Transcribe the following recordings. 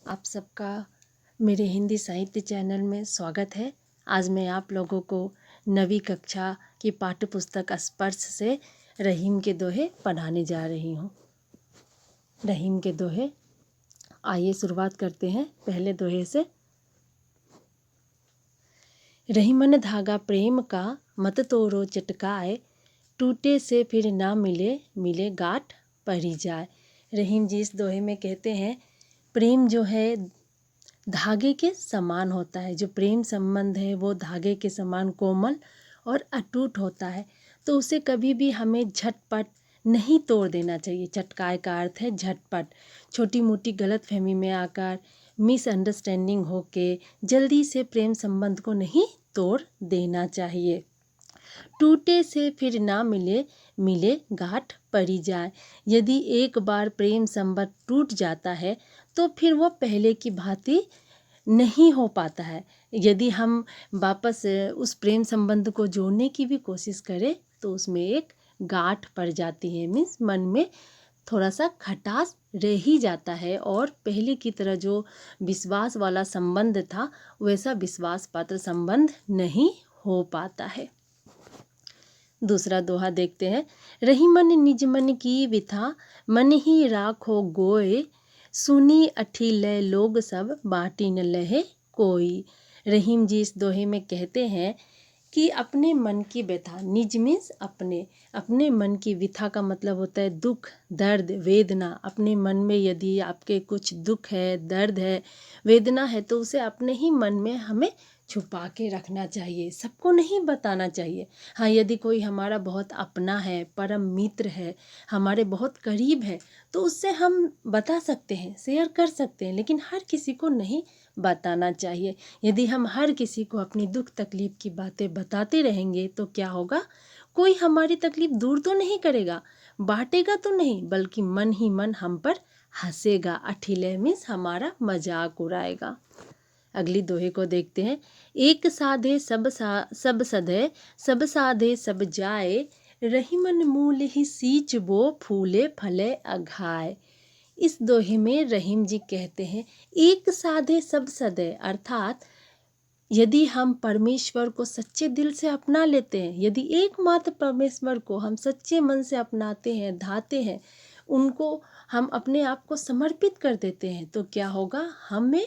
आप सबका मेरे हिंदी साहित्य चैनल में स्वागत है। आज मैं आप लोगों को 9वीं कक्षा की पाठ्य पुस्तक स्पर्श से रहीम के दोहे पढ़ाने जा रही हूँ। रहीम के दोहे, आइए शुरुआत करते हैं पहले दोहे से। रहीमन धागा प्रेम का मत तोड़ो चटकाए, टूटे से फिर ना मिले मिले गांठ पड़ी जाए। रहीम जी इस दोहे में कहते हैं प्रेम जो है धागे के समान होता है। जो प्रेम संबंध है वो धागे के समान कोमल और अटूट होता है, तो उसे कभी भी हमें झटपट नहीं तोड़ देना चाहिए। चटकाए का अर्थ है झटपट। छोटी मोटी गलतफहमी में आकर, मिसअंडरस्टैंडिंग होके जल्दी से प्रेम संबंध को नहीं तोड़ देना चाहिए। टूटे से फिर ना मिले मिले गांठ पड़ी जाए। यदि एक बार प्रेम संबंध टूट जाता है तो फिर वो पहले की भांति नहीं हो पाता है। यदि हम वापस उस प्रेम संबंध को जोड़ने की भी कोशिश करें तो उसमें एक गांठ पड़ जाती है। मीन्स मन में थोड़ा सा खटास रह ही जाता है और पहले की तरह जो विश्वास वाला संबंध था वैसा विश्वास पात्र संबंध नहीं हो पाता है। दूसरा दोहा देखते हैं। रहीमन निज मन की विथा, मन ही राखो गोए, सुनी अठी लय लोग सब, बाटी न लहे कोई। रहीम जी इस दोहे में कहते हैं कि अपने मन की व्यथा, निज मीन्स अपने मन की विथा का मतलब होता है दुख, दर्द, वेदना। अपने मन में यदि आपके कुछ दुख है, दर्द है, वेदना है तो उसे अपने ही मन में हमें छुपा के रखना चाहिए, सबको नहीं बताना चाहिए। हाँ, यदि कोई हमारा बहुत अपना है, परम मित्र है, हमारे बहुत करीब है तो उससे हम बता सकते हैं, शेयर कर सकते हैं, लेकिन हर किसी को नहीं बताना चाहिए। यदि हम हर किसी को अपनी दुख तकलीफ की बातें बताते रहेंगे तो क्या होगा, कोई हमारी तकलीफ दूर तो नहीं करेगा, बांटेगा तो नहीं, बल्कि मन ही मन हम पर हंसेगा। अठिले मीन्स हमारा मजाक उड़ाएगा। अगली दोहे को देखते हैं। एक साधे सब सधे, सब साधे सब जाए, रहीमन मूल ही सींच बो, फूले फले अघाए। इस दोहे में रहीम जी कहते हैं एक साधे सब सधे, अर्थात यदि हम परमेश्वर को सच्चे दिल से अपना लेते हैं, यदि एकमात्र परमेश्वर को हम सच्चे मन से अपनाते हैं, धाते हैं, उनको हम अपने आप को समर्पित कर देते हैं तो क्या होगा, हमें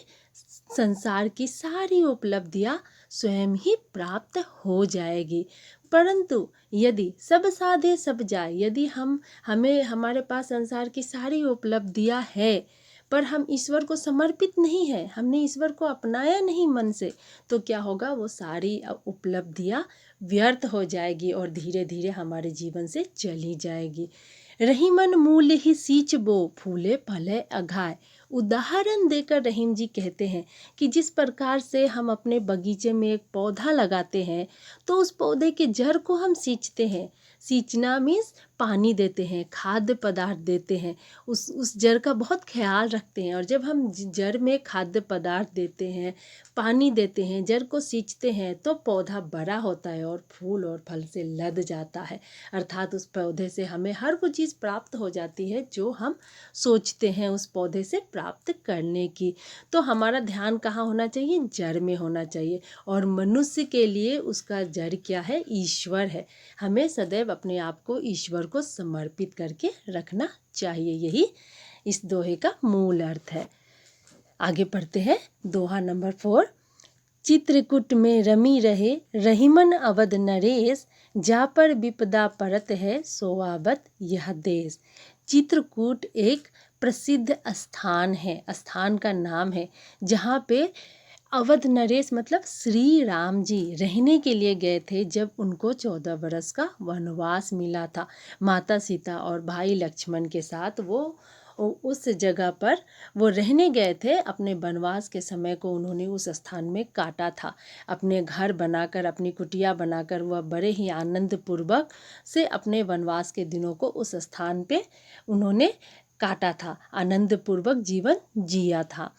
संसार की सारी उपलब्धियां स्वयं ही प्राप्त हो जाएगी। परंतु यदि सब साधे सब जाए, यदि हमें हमारे पास संसार की सारी उपलब्धियां है पर हम ईश्वर को समर्पित नहीं है, हमने ईश्वर को अपनाया नहीं मन से, तो क्या होगा, वो सारी उपलब्धियां व्यर्थ हो जाएगी और धीरे धीरे हमारे जीवन से चली जाएगी। रहीमन मूल ही सींच बो, फूले फले अघाए। उदाहरण देकर रहीम जी कहते हैं कि जिस प्रकार से हम अपने बगीचे में एक पौधा लगाते हैं तो उस पौधे के जड़ को हम सींचते हैं। सींचना मीन्स पानी देते हैं, खाद्य पदार्थ देते हैं, उस जड़ का बहुत ख्याल रखते हैं। और जब हम जड़ में खाद्य पदार्थ देते हैं, पानी देते हैं, जड़ को सींचते हैं तो पौधा बड़ा होता है और फूल और फल से लद जाता है। अर्थात उस पौधे से हमें हर वो चीज़ प्राप्त हो जाती है जो हम सोचते हैं उस पौधे से प्राप्त करने की। तो हमारा ध्यान कहाँ होना चाहिए, जड़ में होना चाहिए। और मनुष्य के लिए उसका जड़ क्या है, ईश्वर है। हमें सदैव अपने आप को ईश्वर को समर्पित करके रखना चाहिए। यही इस दोहे का मूल अर्थ है। आगे पढ़ते हैं दोहा नंबर 4। चित्रकूट में रमी रहे, रहीमन अवध नरेश, जा पर विपदा परत है, सोआबत यह देश। चित्रकूट एक प्रसिद्ध स्थान है, स्थान का नाम है जहाँ पे अवध नरेश मतलब श्री राम जी रहने के लिए गए थे जब उनको 14 बरस का वनवास मिला था। माता सीता और भाई लक्ष्मण के साथ वो उस जगह पर वो रहने गए थे। अपने वनवास के समय को उन्होंने उस स्थान में काटा था। अपने घर बनाकर, अपनी कुटिया बनाकर वह बड़े ही आनंद पूर्वक से अपने वनवास के दिनों को उस स्थान पे उन्होंने काटा था, आनंद पूर्वक जीवन जिया था।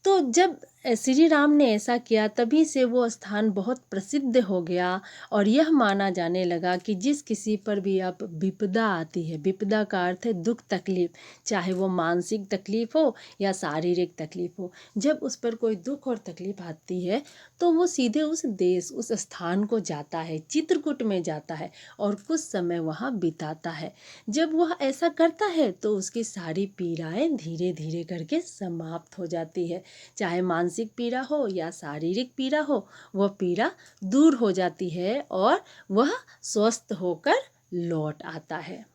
तो जब श्री राम ने ऐसा किया, तभी से वो स्थान बहुत प्रसिद्ध हो गया और यह माना जाने लगा कि जिस किसी पर भी अब विपदा आती है, विपदा का अर्थ है दुख तकलीफ, चाहे वो मानसिक तकलीफ हो या शारीरिक तकलीफ हो, जब उस पर कोई दुख और तकलीफ आती है तो वो सीधे उस देश, उस स्थान को जाता है, चित्रकूट में जाता है और कुछ समय वहाँ बिताता है। जब वह ऐसा करता है तो उसकी सारी पीड़ाएं धीरे धीरे करके समाप्त हो जाती है, चाहे मानसिक पीड़ा हो या शारीरिक पीड़ा हो, वह पीड़ा दूर हो जाती है और वह स्वस्थ होकर लौट आता है।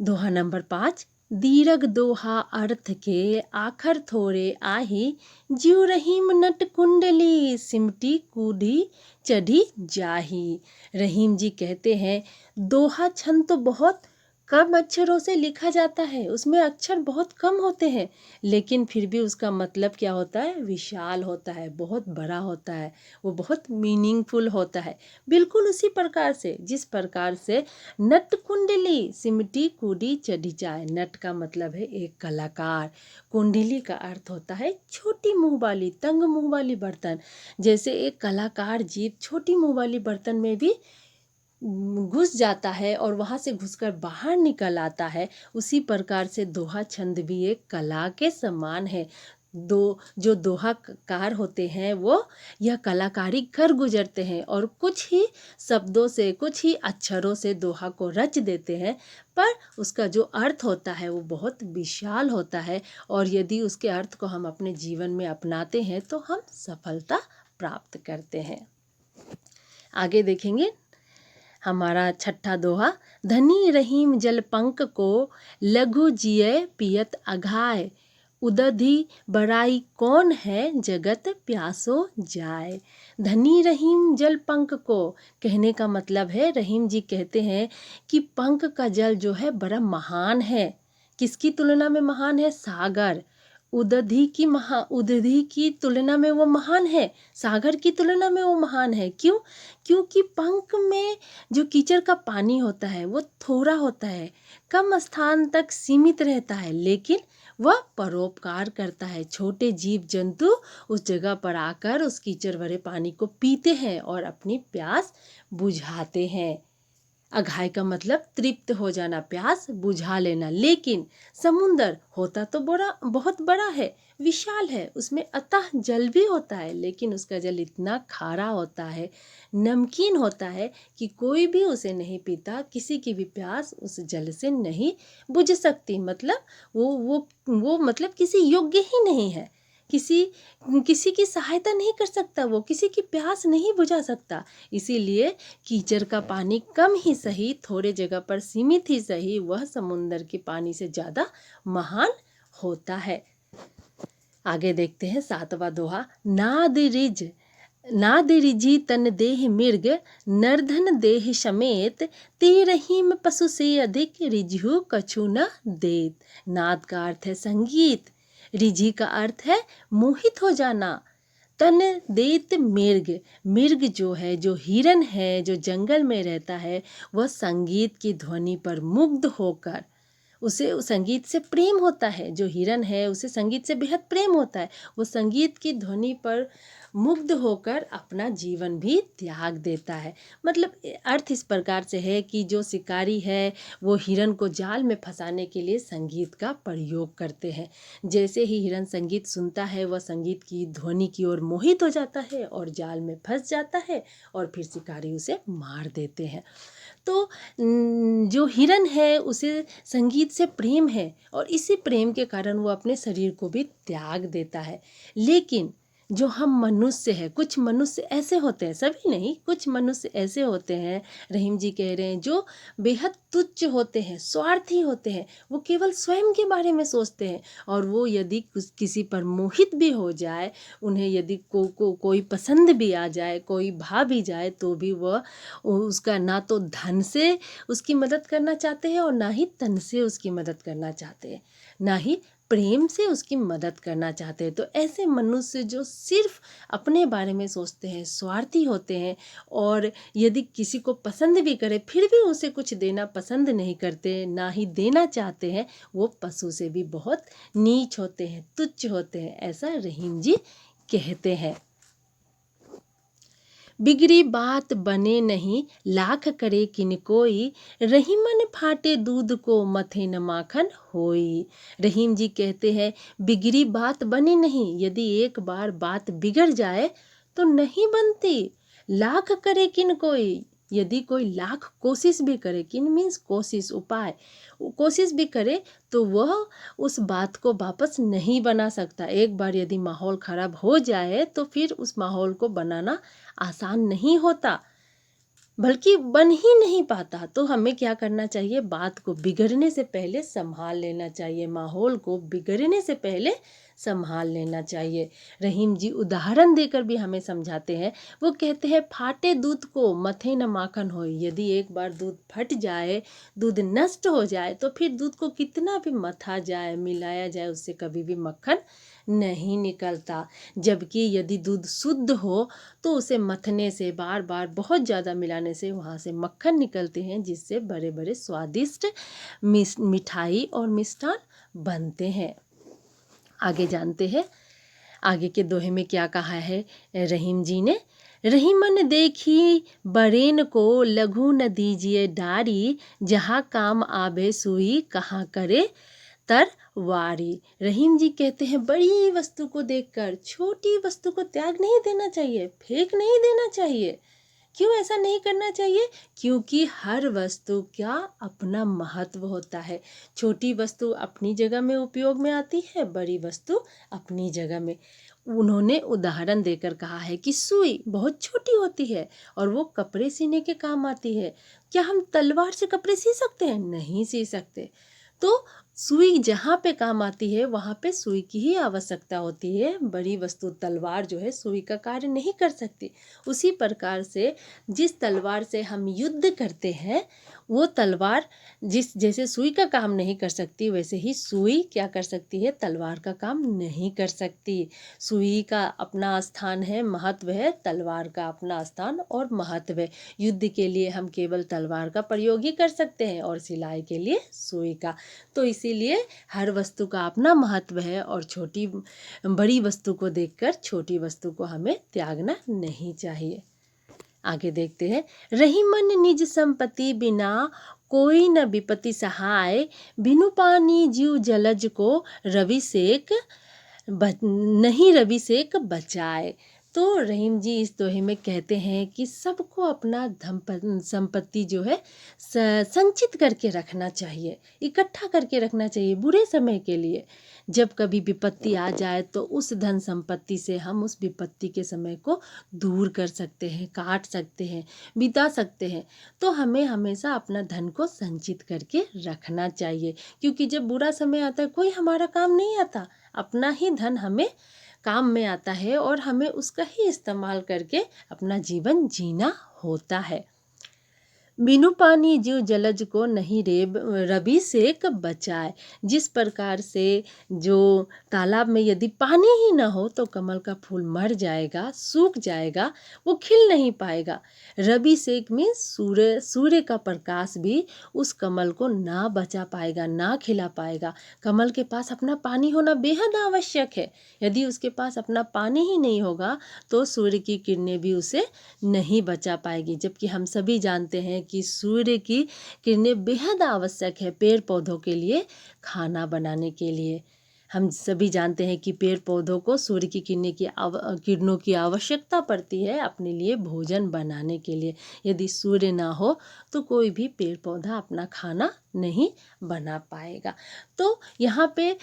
दोहा नंबर 5। दीर्घ दोहा अर्थ के आखर थोड़े आही, ज्यू रहीम नट कुंडली सिमटी कूदी चढ़ी जाही। रहीम जी कहते हैं दोहा छंद तो बहुत कम अक्षरों से लिखा जाता है, उसमें अक्षर बहुत कम होते हैं, लेकिन फिर भी उसका मतलब क्या होता है, विशाल होता है, बहुत बड़ा होता है, वो बहुत मीनिंगफुल होता है। बिल्कुल उसी प्रकार से जिस प्रकार से नट कुंडली सिमटी कूदी चढ़ी जाए। नट का मतलब है एक कलाकार, कुंडली का अर्थ होता है छोटी मुंह वाली, तंग मुंह वाली बर्तन। जैसे एक कलाकार जीव छोटी मुंह वाली बर्तन में भी घुस जाता है और वहाँ से घुसकर बाहर निकल आता है, उसी प्रकार से दोहा छंद भी एक कला के समान है। जो दोहाकार होते हैं वो यह कलाकारी कर गुजरते हैं और कुछ ही शब्दों से, कुछ ही अक्षरों से दोहा को रच देते हैं, पर उसका जो अर्थ होता है वो बहुत विशाल होता है और यदि उसके अर्थ को हम अपने जीवन में अपनाते हैं तो हम सफलता प्राप्त करते हैं। आगे देखेंगे हमारा छठा दोहा। धनी रहीम जलपंक को, लघु जिये पियत अघाय, उदधि बड़ाई कौन है जगत प्यासो जाए। धनी रहीम जल पंख को कहने का मतलब है, रहीम जी कहते हैं कि पंख का जल जो है बड़ा महान है। किसकी तुलना में महान है? सागर। उदधि की तुलना में वो महान है, सागर की तुलना में वो महान है। क्यों? क्योंकि पंख में जो कीचड़ का पानी होता है वो थोड़ा होता है, कम स्थान तक सीमित रहता है, लेकिन वह परोपकार करता है। छोटे जीव जंतु उस जगह पर आकर उस कीचड़ भरे पानी को पीते हैं और अपनी प्यास बुझाते हैं। अघाय का मतलब तृप्त हो जाना, प्यास बुझा लेना। लेकिन समुंदर होता तो बहुत बड़ा है, विशाल है, उसमें अतः जल भी होता है, लेकिन उसका जल इतना खारा होता है, नमकीन होता है कि कोई भी उसे नहीं पीता, किसी की भी प्यास उस जल से नहीं बुझ सकती। मतलब वो मतलब किसी योग्य ही नहीं है, किसी की सहायता नहीं कर सकता, वो किसी की प्यास नहीं बुझा सकता। इसीलिए कीचड़ का पानी कम ही सही, थोड़े जगह पर सीमित ही सही, वह समुंदर के पानी से ज़्यादा महान होता है। आगे देखते हैं सातवां दोहा। नाद रिझी तन देह मृग, नरधन देह समेत, ते रहीम पशु से अधिक रिझु कछु न देत। नाद का अर्थ है संगीत, रिझी का अर्थ है मोहित हो जाना, तन देत मृग, मृग जो है, जो हिरन है, जो जंगल में रहता है, वह संगीत की ध्वनि पर मुग्ध होकर, उसे संगीत से प्रेम होता है। जो हिरन है उसे संगीत से बेहद प्रेम होता है, वो संगीत की ध्वनि पर मुग्ध होकर अपना जीवन भी त्याग देता है। मतलब अर्थ इस प्रकार से है कि जो शिकारी है वो हिरन को जाल में फंसाने के लिए संगीत का प्रयोग करते हैं। जैसे ही हिरन संगीत सुनता है वह संगीत की ध्वनि की ओर मोहित हो जाता है और जाल में फंस जाता है और फिर शिकारी उसे मार देते हैं। तो जो हिरन है उसे संगीत से प्रेम है और इसी प्रेम के कारण वो अपने शरीर को भी त्याग देता है। लेकिन जो हम मनुष्य हैं, कुछ मनुष्य ऐसे होते हैं, सभी नहीं, कुछ मनुष्य ऐसे होते हैं, रहीम जी कह रहे हैं, जो बेहद तुच्छ होते हैं, स्वार्थी होते हैं, वो केवल स्वयं के बारे में सोचते हैं और वो यदि किसी पर मोहित भी हो जाए, उन्हें यदि कोई पसंद भी आ जाए, कोई भा भी जाए, तो भी वह उसका ना तो धन से उसकी मदद करना चाहते हैं और ना ही तन से उसकी मदद करना चाहते हैं, ना ही प्रेम से उसकी मदद करना चाहते हैं। तो ऐसे मनुष्य जो सिर्फ अपने बारे में सोचते हैं, स्वार्थी होते हैं, और यदि किसी को पसंद भी करे फिर भी उसे कुछ देना पसंद नहीं करते, ना ही देना चाहते हैं, वो पशु से भी बहुत नीच होते हैं, तुच्छ होते हैं, ऐसा रहीम जी कहते हैं। बिगड़ी बात बने नहीं, लाख करे किन कोई, रहीमन फाटे दूध को मथे न माखन होई। रहीम जी कहते हैं बिगड़ी बात बने नहीं, यदि एक बार बात बिगड़ जाए तो नहीं बनती। लाख करे किन कोई, यदि कोई लाख कोशिश भी करे, किन मीन्स कोशिश, उपाय, कोशिश भी करे तो वह उस बात को वापस नहीं बना सकता। एक बार यदि माहौल खराब हो जाए तो फिर उस माहौल को बनाना आसान नहीं होता, बल्कि बन ही नहीं पाता। तो हमें क्या करना चाहिए, बात को बिगड़ने से पहले संभाल लेना चाहिए, माहौल को बिगड़ने से पहले संभाल लेना चाहिए। रहीम जी उदाहरण देकर भी हमें समझाते हैं। वो कहते हैं फाटे दूध को मथे न माखन होई, यदि एक बार दूध फट जाए, दूध नष्ट हो जाए तो फिर दूध को कितना भी मथा जाए, मिलाया जाए, उससे कभी भी मक्खन नहीं निकलता। जबकि यदि दूध शुद्ध हो तो उसे मथने से, बार बार बहुत ज़्यादा मिलाने से वहाँ से मक्खन निकलते हैं, जिससे बड़े बड़े स्वादिष्ट मिठाई और मिष्ठान बनते हैं। आगे जानते हैं आगे के दोहे में क्या कहा है रहीम जी ने। रहीमन देखी बरेन को, लघु न दीजिए डारी, जहाँ काम आवे सुई, कहाँ करे तरवारी। रहीम जी कहते हैं बड़ी वस्तु को देखकर छोटी वस्तु को त्याग नहीं देना चाहिए, फेंक नहीं देना चाहिए। क्यों ऐसा नहीं करना चाहिए? क्योंकि हर वस्तु का अपना महत्व होता है। छोटी वस्तु अपनी जगह में उपयोग में आती है, बड़ी वस्तु अपनी जगह में। उन्होंने उदाहरण देकर कहा है कि सुई बहुत छोटी होती है और वो कपड़े सीने के काम आती है। क्या हम तलवार से कपड़े सी सकते हैं? नहीं सी सकते। तो सुई जहाँ पे काम आती है वहाँ पे सुई की ही आवश्यकता होती है। बड़ी वस्तु तलवार जो है सुई का कार्य नहीं कर सकती। उसी प्रकार से जिस तलवार से हम युद्ध करते हैं वो तलवार जैसे सुई का काम नहीं कर सकती, वैसे ही सुई क्या कर सकती है, तलवार का काम नहीं कर सकती। सुई का अपना स्थान है, महत्व है, तलवार का अपना स्थान और महत्व है। युद्ध के लिए हम केवल तलवार का प्रयोग ही कर सकते हैं और सिलाई के लिए सुई का। तो इसीलिए हर वस्तु का अपना महत्व है और बड़ी वस्तु को देखकर छोटी वस्तु को हमें त्यागना नहीं चाहिए। आगे देखते हैं। रहीमन निज संपत्ति बिना, कोई न विपत्ति सहाय, बिनु पानी जीव जलज को, रवि सेक नहीं रवि सेक बचाए। तो रहीम जी इस दोहे में कहते हैं कि सबको अपना धन संपत्ति जो है संचित करके रखना चाहिए, इकट्ठा करके रखना चाहिए बुरे समय के लिए। जब कभी विपत्ति आ जाए तो उस धन संपत्ति से हम उस विपत्ति के समय को दूर कर सकते हैं, काट सकते हैं, बिता सकते हैं। तो हमें हमेशा अपना धन को संचित करके रखना चाहिए, क्योंकि जब बुरा समय आता है कोई हमारा काम नहीं आता, अपना ही धन हमें काम में आता है और हमें उसका ही इस्तेमाल करके अपना जीवन जीना होता है। बिनु पानी जीव जलज को, नहीं रवि सेक बचाए। जिस प्रकार से जो तालाब में यदि पानी ही ना हो तो कमल का फूल मर जाएगा, सूख जाएगा, वो खिल नहीं पाएगा। रवि सेक में सूर्य का प्रकाश भी उस कमल को ना बचा पाएगा, ना खिला पाएगा। कमल के पास अपना पानी होना बेहद आवश्यक है। यदि उसके पास अपना पानी ही नहीं होगा तो सूर्य की किरणें भी उसे नहीं बचा पाएगी। जबकि हम सभी जानते हैं कि सूर्य की किरणें बेहद आवश्यक है पेड़ पौधों के लिए, खाना बनाने के लिए। हम सभी जानते हैं कि पेड़ पौधों को सूर्य की किरणों की आवश्यकता पड़ती है अपने लिए भोजन बनाने के लिए। यदि सूर्य ना हो तो कोई भी पेड़ पौधा अपना खाना नहीं बना पाएगा। तो यहाँ पे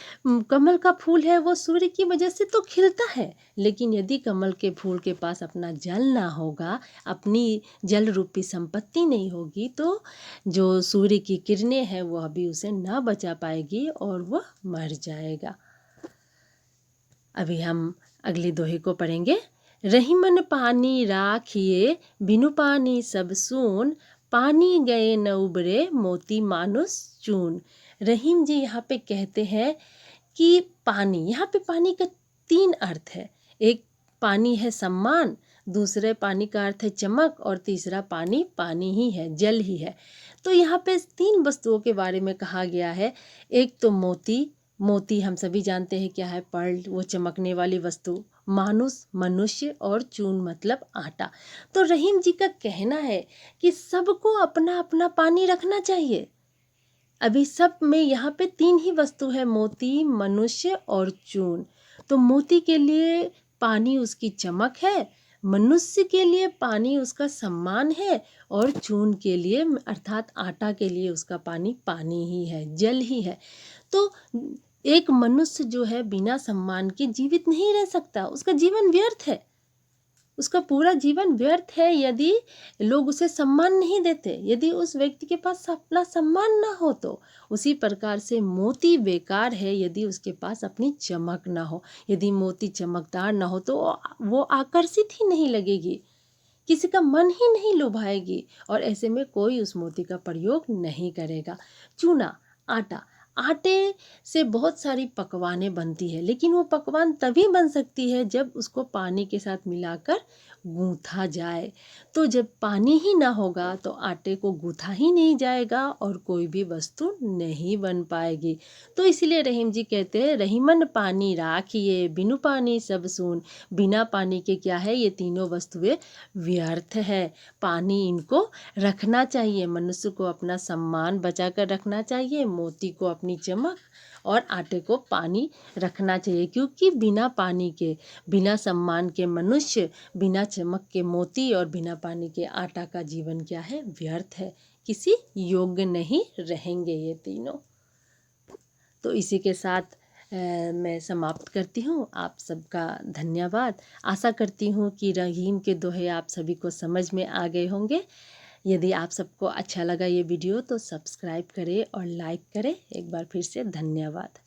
कमल का फूल है वो सूर्य की वजह से तो खिलता है, लेकिन यदि कमल के फूल के पास अपना जल ना होगा, अपनी जल रूपी संपत्ति नहीं होगी, तो जो सूर्य की किरणें हैं वह भी उसे ना बचा पाएगी और वह मर जाएगा। अभी हम अगली दोहे को पढ़ेंगे। रहीमन पानी राखिए, बिनु पानी सब सून, पानी गए न उबरे, मोती मानुस चून। रहीम जी यहाँ पे कहते हैं कि पानी, यहाँ पे पानी का 3 अर्थ है। एक पानी है सम्मान, दूसरे पानी का अर्थ है चमक और तीसरा पानी पानी ही है, जल ही है। तो यहाँ पे 3 वस्तुओं के बारे में कहा गया है। एक तो मोती, मोती हम सभी जानते हैं क्या है, पर्ल, वो चमकने वाली वस्तु। मानुष, मनुष्य, और चून मतलब आटा। तो रहीम जी का कहना है कि सबको अपना अपना पानी रखना चाहिए। अभी सब में यहाँ पे 3 ही वस्तु है, मोती, मनुष्य और चून। तो मोती के लिए पानी उसकी चमक है, मनुष्य के लिए पानी उसका सम्मान है, और चून के लिए अर्थात आटा के लिए उसका पानी पानी ही है, जल ही है। तो एक मनुष्य जो है बिना सम्मान के जीवित नहीं रह सकता, उसका जीवन व्यर्थ है, उसका पूरा जीवन व्यर्थ है यदि लोग उसे सम्मान नहीं देते, यदि उस व्यक्ति के पास अपना सम्मान ना हो। तो उसी प्रकार से मोती बेकार है यदि उसके पास अपनी चमक ना हो। यदि मोती चमकदार ना हो तो वो आकर्षित ही नहीं लगेगी, किसी का मन ही नहीं लुभाएगी, और ऐसे में कोई उस मोती का प्रयोग नहीं करेगा। चूना, आटा, आटे से बहुत सारी पकवानें बनती है, लेकिन वो पकवान तभी बन सकती है जब उसको पानी के साथ मिलाकर गूंथा जाए। तो जब पानी ही ना होगा तो आटे को गूंथा ही नहीं जाएगा और कोई भी वस्तु नहीं बन पाएगी। तो इसलिए रहीम जी कहते हैं, रहीमन पानी राखिए, बिनु पानी सब सून। बिना पानी के क्या है, ये तीनों वस्तुएं व्यर्थ है। पानी इनको रखना चाहिए, मनुष्य को अपना सम्मान बचा कर रखना चाहिए, मोती को अपनी चमक और आटे को पानी रखना चाहिए। क्योंकि बिना पानी के, बिना सम्मान के मनुष्य, बिना चमक के मोती और बिना पानी के आटा का जीवन क्या है, व्यर्थ है, किसी योग्य नहीं रहेंगे ये तीनों। तो इसी के साथ मैं समाप्त करती हूँ। आप सबका धन्यवाद। आशा करती हूँ कि रहीम के दोहे आप सभी को समझ में आ गए होंगे। यदि आप सबको अच्छा लगा ये वीडियो तो सब्सक्राइब करें और लाइक करें। एक बार फिर से धन्यवाद।